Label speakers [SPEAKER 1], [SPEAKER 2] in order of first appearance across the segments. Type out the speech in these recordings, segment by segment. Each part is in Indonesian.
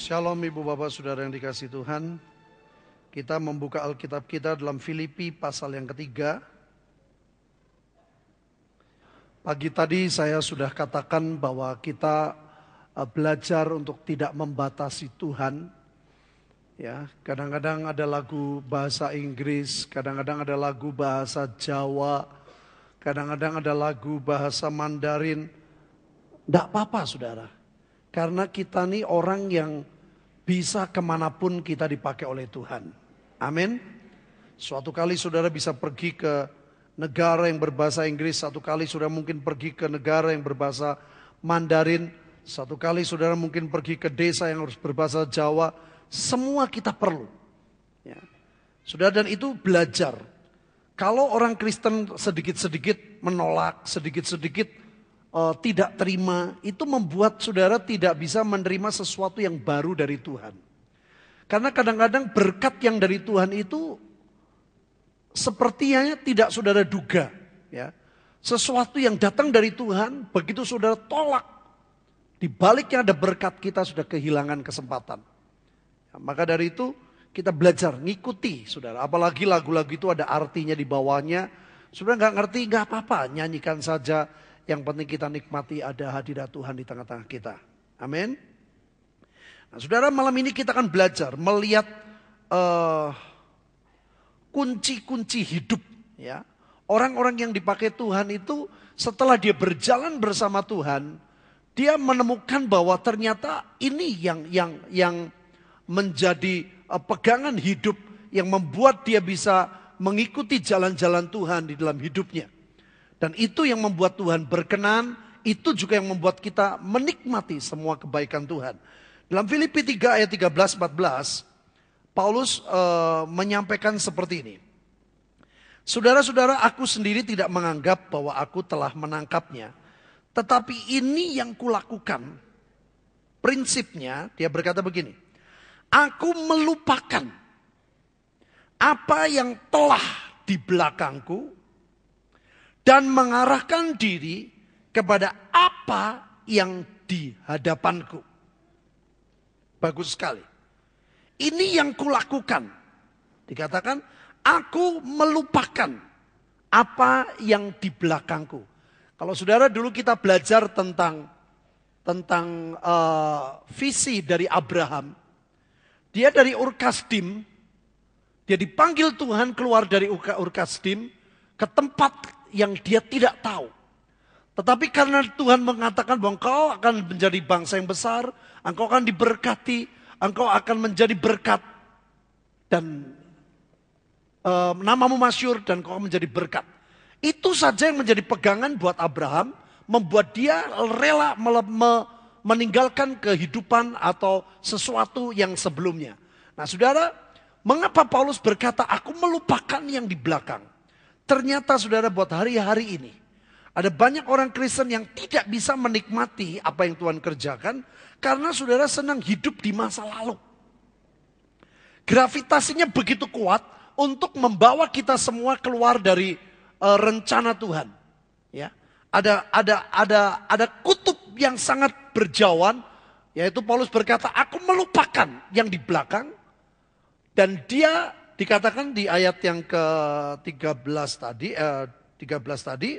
[SPEAKER 1] Shalom Ibu Bapak Saudara yang dikasihi Tuhan. Kita membuka Alkitab kita dalam Filipi pasal yang ketiga. Pagi tadi saya sudah katakan bahwa kita belajar untuk tidak membatasi Tuhan. Ya, kadang-kadang ada lagu bahasa Inggris, kadang-kadang ada lagu bahasa Jawa, kadang-kadang ada lagu bahasa Mandarin. Tidak apa-apa saudara. Karena kita nih orang yang bisa kemanapun kita dipakai oleh Tuhan. Amin. Suatu kali saudara bisa pergi ke negara yang berbahasa Inggris. Satu kali saudara mungkin pergi ke negara yang berbahasa Mandarin. Satu kali saudara mungkin pergi ke desa yang harus berbahasa Jawa. Semua kita perlu. Ya. Saudara, dan itu belajar. Kalau orang Kristen sedikit-sedikit menolak, sedikit-sedikit tidak terima, itu membuat saudara tidak bisa menerima sesuatu yang baru dari Tuhan. Karena kadang-kadang berkat yang dari Tuhan itu sepertinya tidak saudara duga. Ya. Sesuatu yang datang dari Tuhan, begitu saudara tolak, di baliknya ada berkat, kita sudah kehilangan kesempatan. Ya, maka dari itu kita belajar ngikuti saudara. Apalagi lagu-lagu itu ada artinya di bawahnya. Saudara nggak ngerti, nggak apa-apa, nyanyikan saja. Yang penting kita nikmati ada hadirat Tuhan di tengah-tengah kita. Amin. Nah, saudara, malam ini kita akan belajar melihat kunci-kunci hidup. Ya, orang-orang yang dipakai Tuhan itu setelah dia berjalan bersama Tuhan, dia menemukan bahwa ternyata ini yang menjadi pegangan hidup yang membuat dia bisa mengikuti jalan-jalan Tuhan di dalam hidupnya. Dan itu yang membuat Tuhan berkenan, itu juga yang membuat kita menikmati semua kebaikan Tuhan. Dalam Filipi 3 ayat 13-14, Paulus menyampaikan seperti ini. Saudara-saudara, aku sendiri tidak menganggap bahwa aku telah menangkapnya. Tetapi ini yang kulakukan. Prinsipnya, dia berkata begini. Aku melupakan apa yang telah di belakangku, dan mengarahkan diri kepada apa yang di hadapanku. Bagus sekali. Ini yang kulakukan. Dikatakan, aku melupakan apa yang di belakangku. Kalau saudara dulu kita belajar tentang visi dari Abraham. Dia dari Ur Kasdim. Dia dipanggil Tuhan keluar dari Ur Kasdim ke tempat yang dia tidak tahu. Tetapi karena Tuhan mengatakan bahwa engkau akan menjadi bangsa yang besar, engkau akan diberkati, engkau akan menjadi berkat, dan namamu masyhur dan engkau akan menjadi berkat. Itu saja yang menjadi pegangan buat Abraham, membuat dia rela meninggalkan kehidupan atau sesuatu yang sebelumnya. Nah saudara, mengapa Paulus berkata, aku melupakan yang di belakang? Ternyata saudara, buat hari-hari ini ada banyak orang Kristen yang tidak bisa menikmati apa yang Tuhan kerjakan karena saudara senang hidup di masa lalu. Gravitasinya begitu kuat untuk membawa kita semua keluar dari rencana Tuhan. Ya, ada kutub yang sangat berjauhan, yaitu Paulus berkata, aku melupakan yang di belakang, dan dia dikatakan di ayat yang ke-13 tadi,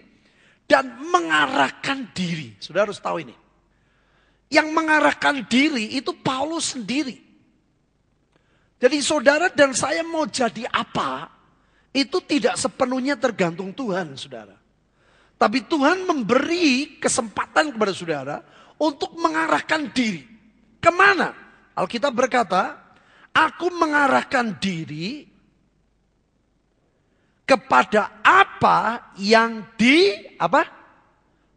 [SPEAKER 1] dan mengarahkan diri. Saudara harus tahu ini. Yang mengarahkan diri itu Paulus sendiri. Jadi saudara dan saya mau jadi apa, itu tidak sepenuhnya tergantung Tuhan, saudara. Tapi Tuhan memberi kesempatan kepada saudara untuk mengarahkan diri. Kemana? Alkitab berkata, aku mengarahkan diri kepada apa yang di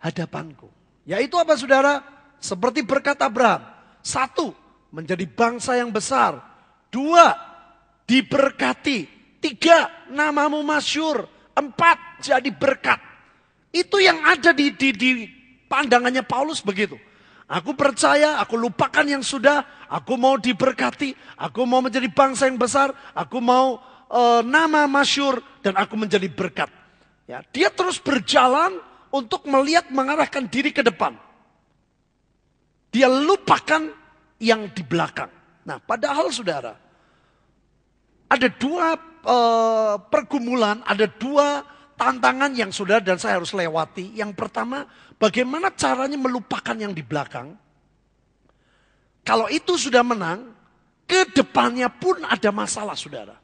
[SPEAKER 1] hadapanku. Yaitu apa saudara? Seperti berkat Abraham. 1, menjadi bangsa yang besar. 2, diberkati. 3, namamu masyhur. 4, jadi berkat. Itu yang ada di pandangannya Paulus begitu. Aku percaya, aku lupakan yang sudah, aku mau diberkati, aku mau menjadi bangsa yang besar, aku mau nama masyhur, dan aku menjadi berkat. Ya, dia terus berjalan untuk melihat, mengarahkan diri ke depan. Dia lupakan yang di belakang. Nah, padahal saudara, ada dua pergumulan, ada dua tantangan yang saudara dan saya harus lewati. Yang pertama, bagaimana caranya melupakan yang di belakang. Kalau itu sudah menang, ke depannya pun ada masalah saudara.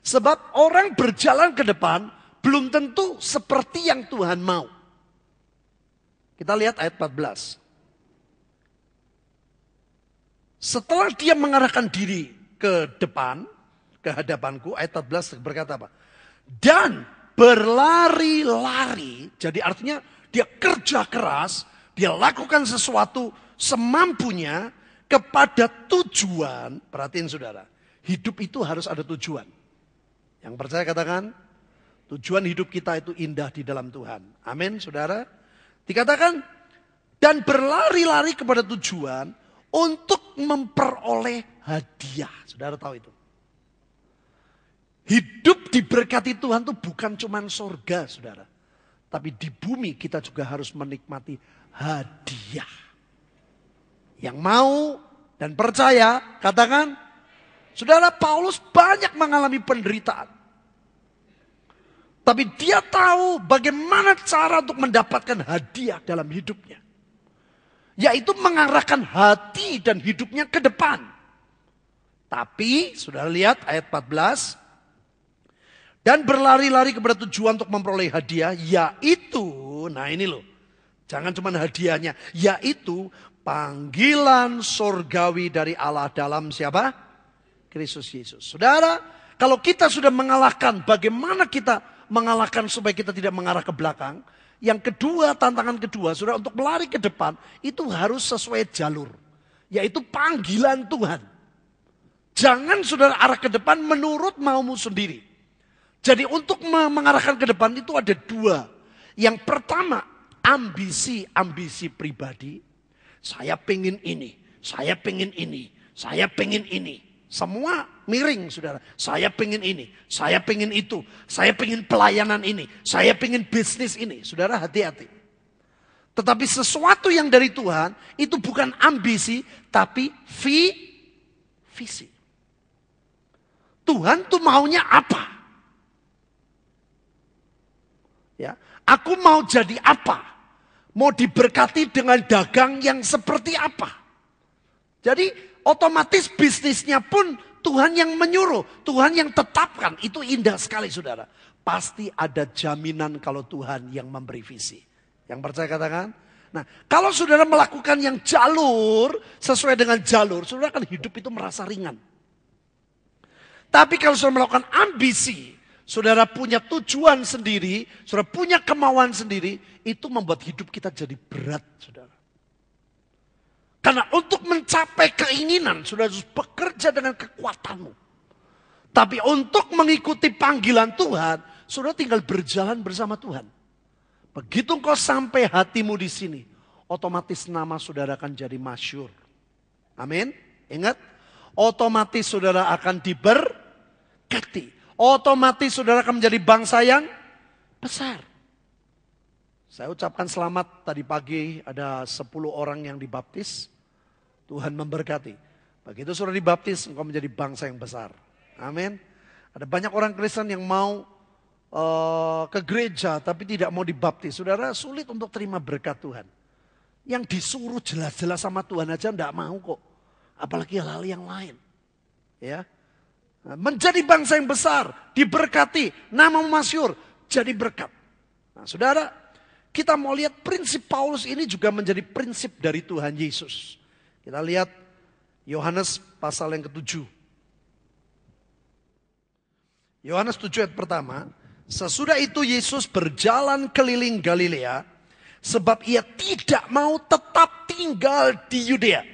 [SPEAKER 1] Sebab orang berjalan ke depan belum tentu seperti yang Tuhan mau. Kita lihat ayat 14. Setelah dia mengarahkan diri ke depan, ke hadapanku, ayat 14 berkata apa? Dan berlari-lari, jadi artinya dia kerja keras, dia lakukan sesuatu semampunya kepada tujuan. Perhatiin saudara, hidup itu harus ada tujuan. Yang percaya katakan, tujuan hidup kita itu indah di dalam Tuhan. Amin saudara. Dikatakan, dan berlari-lari kepada tujuan untuk memperoleh hadiah. Saudara tahu itu. Hidup diberkati Tuhan itu bukan cuma surga saudara. Tapi di bumi kita juga harus menikmati hadiah. Yang mau dan percaya, katakan, saudara Paulus banyak mengalami penderitaan. Tapi dia tahu bagaimana cara untuk mendapatkan hadiah dalam hidupnya. Yaitu mengarahkan hati dan hidupnya ke depan. Tapi, saudara lihat ayat 14. Dan berlari-lari kepada tujuan untuk memperoleh hadiah. Yaitu, nah ini loh. Jangan cuma hadiahnya. Yaitu panggilan surgawi dari Allah dalam siapa? Kristus Yesus. Saudara, kalau kita sudah mengalahkan, bagaimana kita mengalahkan supaya kita tidak mengarah ke belakang? Yang kedua, tantangan kedua, saudara, untuk melari ke depan, itu harus sesuai jalur. Yaitu panggilan Tuhan. Jangan saudara arah ke depan menurut maumu sendiri. Jadi untuk mengarahkan ke depan itu ada dua. Yang pertama, ambisi pribadi. Saya pengen ini, saya pengen ini, saya pengen ini. Semua miring saudara. Saya pengen ini, saya pengen itu, saya pengen pelayanan ini, saya pengen bisnis ini. Saudara hati-hati. Tetapi sesuatu yang dari Tuhan itu bukan ambisi tapi visi. Tuhan tuh maunya apa? Ya, aku mau jadi apa? Mau diberkati dengan dagang yang seperti apa? Jadi otomatis bisnisnya pun Tuhan yang menyuruh. Tuhan yang tetapkan. Itu indah sekali saudara. Pasti ada jaminan kalau Tuhan yang memberi visi. Yang percaya katakan. Nah kalau saudara melakukan yang jalur. Sesuai dengan jalur. Saudara akan hidup itu merasa ringan. Tapi kalau saudara melakukan ambisi. Saudara punya tujuan sendiri, saudara punya kemauan sendiri, itu membuat hidup kita jadi berat, saudara. Karena untuk mencapai keinginan, saudara harus bekerja dengan kekuatanmu. Tapi untuk mengikuti panggilan Tuhan, saudara tinggal berjalan bersama Tuhan. Begitu engkau sampai hatimu di sini, otomatis nama saudara akan jadi masyhur. Amin. Ingat, otomatis saudara akan diberkati. Otomatis saudara akan menjadi bangsa yang besar. Saya ucapkan selamat tadi pagi ada 10 orang yang dibaptis. Tuhan memberkati. Begitu saudara dibaptis, engkau menjadi bangsa yang besar. Amin. Ada banyak orang Kristen yang mau ke gereja tapi tidak mau dibaptis. Saudara sulit untuk terima berkat Tuhan. Yang disuruh jelas-jelas sama Tuhan aja enggak mau kok. Apalagi hal-hal yang lain. Ya. Menjadi bangsa yang besar, diberkati, nama masyhur, jadi berkat. Nah saudara, kita mau lihat prinsip Paulus ini juga menjadi prinsip dari Tuhan Yesus. Kita lihat Yohanes pasal yang ke-7. Yohanes 7 ayat pertama. Sesudah itu Yesus berjalan keliling Galilea, sebab ia tidak mau tetap tinggal di Yudea.